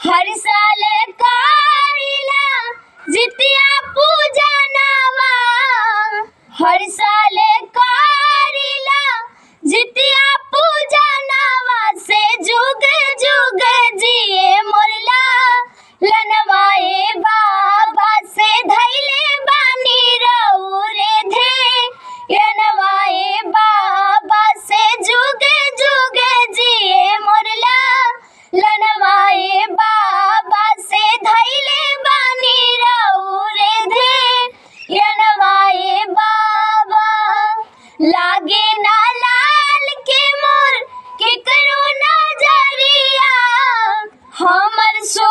हर साल करीला जितिया पूजा नवा, हर साल करीला जितिया पूजा नवा से जुग जुग जिए मोरला लनवाए बाबा से धैले बानी रौरे धे लनवाए बाबा से जुग जुग जिए मोरला लनवाए बाबा से धैले बानी रौरे धे लनवाए बाबा। लागे ना लाल के मोर के करो नजरिया हमर सो